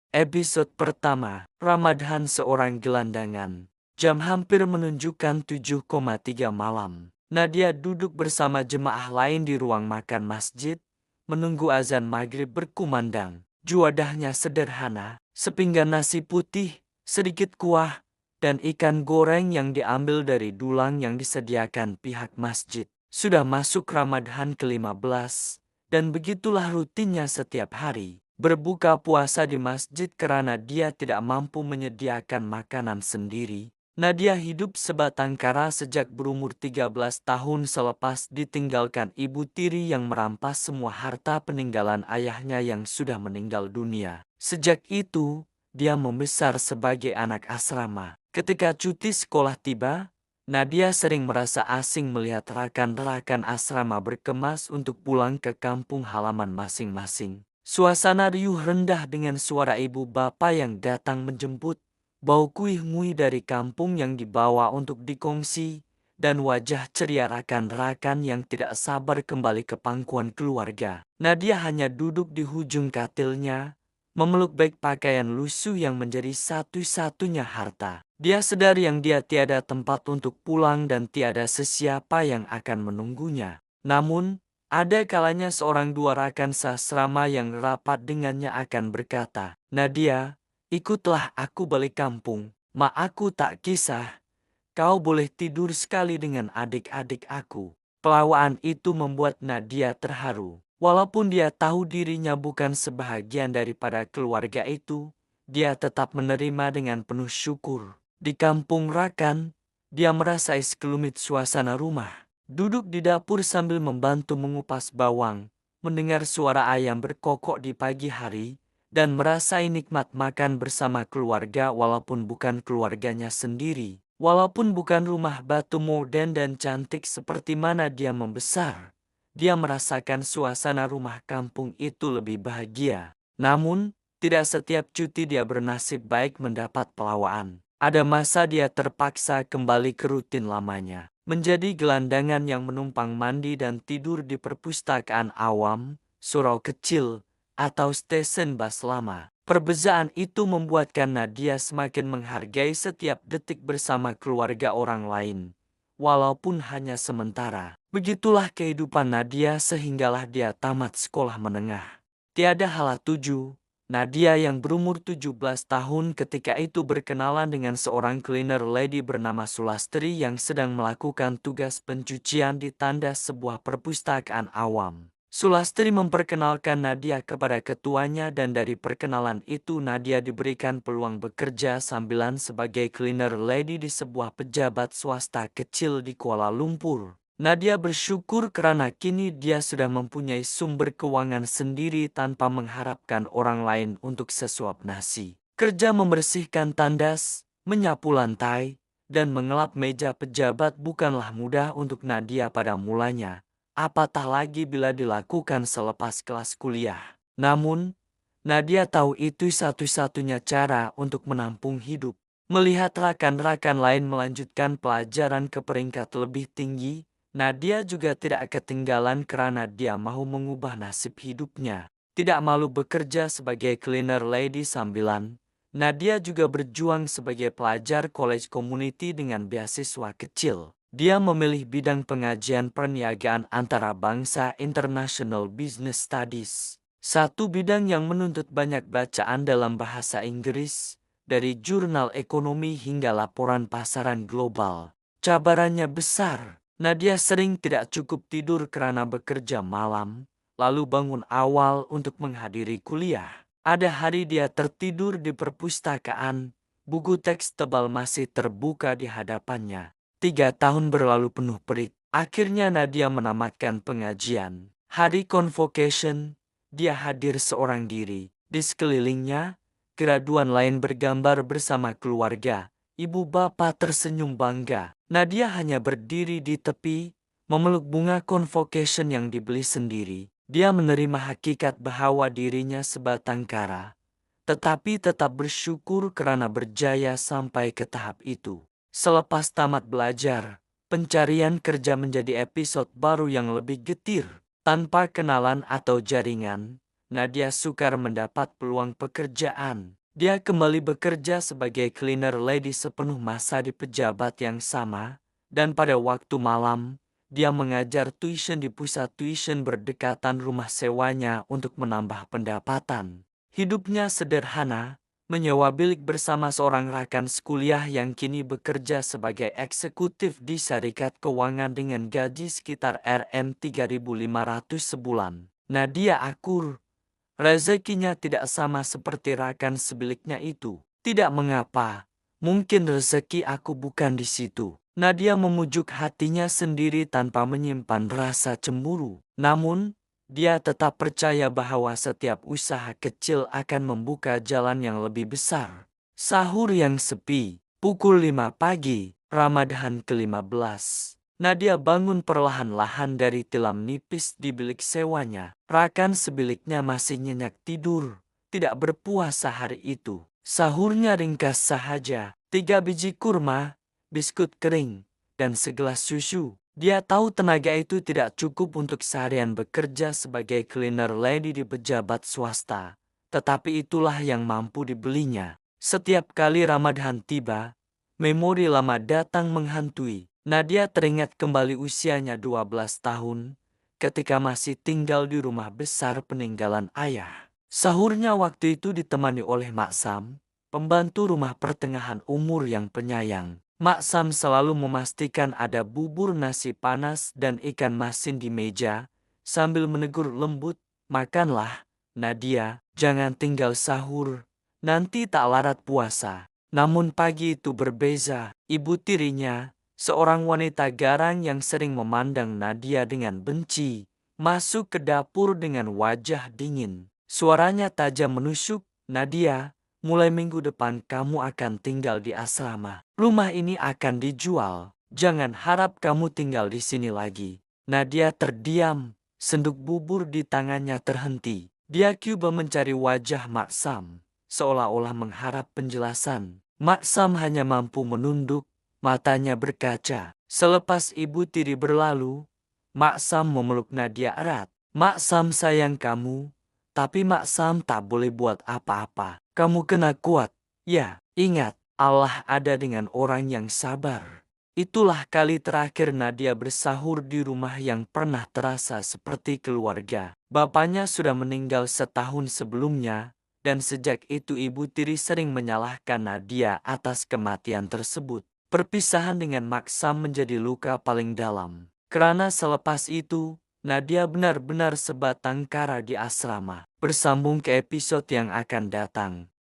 Episode pertama, Ramadhan seorang gelandangan. Jam hampir menunjukkan 7,3 malam. Nadia duduk bersama jemaah lain di ruang makan masjid, menunggu azan maghrib berkumandang. Juadahnya sederhana, sepinggan nasi putih, sedikit kuah, dan ikan goreng yang diambil dari dulang yang disediakan pihak masjid. Sudah masuk Ramadhan ke-15, dan begitulah rutinnya setiap hari. Berbuka puasa di masjid karena dia tidak mampu menyediakan makanan sendiri. Nadia hidup sebatang kara sejak berumur 13 tahun selepas ditinggalkan ibu tiri yang merampas semua harta peninggalan ayahnya yang sudah meninggal dunia. Sejak itu, dia membesar sebagai anak asrama. Ketika cuti sekolah tiba, Nadia sering merasa asing melihat rekan-rekan asrama berkemas untuk pulang ke kampung halaman masing-masing. Suasana riuh rendah dengan suara ibu bapa yang datang menjemput, bau kuih-nguih dari kampung yang dibawa untuk dikongsi, dan wajah ceria rekan-rekan yang tidak sabar kembali ke pangkuan keluarga. Nadia hanya duduk di ujung katilnya, memeluk beg pakaian lusuh yang menjadi satu-satunya harta. Dia sadar yang dia tiada tempat untuk pulang dan tiada sesiapa yang akan menunggunya. Namun, ada kalanya seorang dua rakan sasrama yang rapat dengannya akan berkata, "Nadia, ikutlah aku balik kampung. Ma aku tak kisah. Kau boleh tidur sekali dengan adik-adik aku." Pelawaan itu membuat Nadia terharu. Walaupun dia tahu dirinya bukan sebahagian daripada keluarga itu, dia tetap menerima dengan penuh syukur. Di kampung Rakan, dia merasa sekelumit suasana rumah. Duduk di dapur sambil membantu mengupas bawang, mendengar suara ayam berkokok di pagi hari, dan merasai nikmat makan bersama keluarga walaupun bukan keluarganya sendiri. Walaupun bukan rumah batu modern dan cantik seperti mana dia membesar, dia merasakan suasana rumah kampung itu lebih bahagia. Namun, tidak setiap cuti dia bernasib baik mendapat pelawaan. Ada masa dia terpaksa kembali ke rutin lamanya. Menjadi gelandangan yang menumpang mandi dan tidur di perpustakaan awam, surau kecil, atau stesen bas lama. Perbezaan itu membuatkan Nadia semakin menghargai setiap detik bersama keluarga orang lain, walaupun hanya sementara. Begitulah kehidupan Nadia sehinggalah dia tamat sekolah menengah. Tiada hala tuju, Nadia yang berumur 17 tahun ketika itu berkenalan dengan seorang cleaner lady bernama Sulastri yang sedang melakukan tugas pencucian di tandas sebuah perpustakaan awam. Sulastri memperkenalkan Nadia kepada ketuanya dan dari perkenalan itu Nadia diberikan peluang bekerja sambilan sebagai cleaner lady di sebuah pejabat swasta kecil di Kuala Lumpur. Nadia bersyukur karena kini dia sudah mempunyai sumber keuangan sendiri tanpa mengharapkan orang lain untuk sesuap nasi. Kerja membersihkan tandas, menyapu lantai, dan mengelap meja pejabat bukanlah mudah untuk Nadia pada mulanya, apatah lagi bila dilakukan selepas kelas kuliah. Namun, Nadia tahu itu satu-satunya cara untuk menampung hidup. Melihat rekan-rekan lain melanjutkan pelajaran ke peringkat lebih tinggi, Nadia juga tidak ketinggalan karena dia mau mengubah nasib hidupnya. Tidak malu bekerja sebagai cleaner lady sambilan, Nadia juga berjuang sebagai pelajar college community dengan beasiswa kecil. Dia memilih bidang pengajian perniagaan antara bangsa International Business Studies. Satu bidang yang menuntut banyak bacaan dalam bahasa Inggris, dari jurnal ekonomi hingga laporan pasaran global. Cabarannya besar. Nadia sering tidak cukup tidur karena bekerja malam, lalu bangun awal untuk menghadiri kuliah. Ada hari dia tertidur di perpustakaan, buku teks tebal masih terbuka di hadapannya. 3 tahun berlalu penuh perit. Akhirnya Nadia menamatkan pengajian. Hari convocation, dia hadir seorang diri. Di sekelilingnya, graduan lain bergambar bersama keluarga. Ibu bapak tersenyum bangga. Nadia hanya berdiri di tepi, memeluk bunga convocation yang dibeli sendiri. Dia menerima hakikat bahwa dirinya sebatang kara, tetapi tetap bersyukur karena berjaya sampai ke tahap itu. Selepas tamat belajar, pencarian kerja menjadi episode baru yang lebih getir. Tanpa kenalan atau jaringan, Nadia sukar mendapat peluang pekerjaan. Dia kembali bekerja sebagai cleaner lady sepenuh masa di pejabat yang sama, dan pada waktu malam, dia mengajar tuition di pusat tuition berdekatan rumah sewanya untuk menambah pendapatan. Hidupnya sederhana, menyewa bilik bersama seorang rakan sekuliah yang kini bekerja sebagai eksekutif di syarikat keuangan dengan gaji sekitar Rp3.500 sebulan. Nadia akur. Rezekinya tidak sama seperti rakan sebiliknya itu. Tidak mengapa, mungkin rezeki aku bukan di situ. Nadia memujuk hatinya sendiri tanpa menyimpan rasa cemburu. Namun, dia tetap percaya bahwa setiap usaha kecil akan membuka jalan yang lebih besar. Sahur yang sepi, pukul 5 pagi, Ramadhan ke-15. Nadia bangun perlahan-lahan dari tilam nipis di bilik sewanya. Rakan sebiliknya masih nyenyak tidur, tidak berpuasa hari itu. Sahurnya ringkas sahaja, 3 biji kurma, biskut kering, dan segelas susu. Dia tahu tenaga itu tidak cukup untuk seharian bekerja sebagai cleaner lady di pejabat swasta. Tetapi itulah yang mampu dibelinya. Setiap kali Ramadhan tiba, memori lama datang menghantui. Nadia teringat kembali usianya 12 tahun ketika masih tinggal di rumah besar peninggalan ayah. Sahurnya waktu itu ditemani oleh Mak Sam, pembantu rumah pertengahan umur yang penyayang. Mak Sam selalu memastikan ada bubur nasi panas dan ikan masin di meja, sambil menegur lembut, "Makanlah, Nadia, jangan tinggal sahur, nanti tak larat puasa." Namun pagi itu berbeza. Ibu tirinya, seorang wanita garang yang sering memandang Nadia dengan benci, masuk ke dapur dengan wajah dingin. Suaranya tajam menusuk, "Nadia, mulai minggu depan kamu akan tinggal di asrama. Rumah ini akan dijual. Jangan harap kamu tinggal di sini lagi." Nadia terdiam, senduk bubur di tangannya terhenti. Dia coba mencari wajah Mak Sam, seolah-olah mengharap penjelasan. Mak Sam hanya mampu menunduk, matanya berkaca. Selepas ibu tiri berlalu, Mak Sam memeluk Nadia erat. "Mak Sam sayang kamu, tapi Mak Sam tak boleh buat apa-apa. Kamu kena kuat. Ya, ingat, Allah ada dengan orang yang sabar." Itulah kali terakhir Nadia bersahur di rumah yang pernah terasa seperti keluarga. Bapaknya sudah meninggal setahun sebelumnya, dan sejak itu ibu tiri sering menyalahkan Nadia atas kematian tersebut. Perpisahan dengan Mak Sam menjadi luka paling dalam. Karena selepas itu, Nadia benar-benar sebatang kara di asrama. Bersambung ke episode yang akan datang.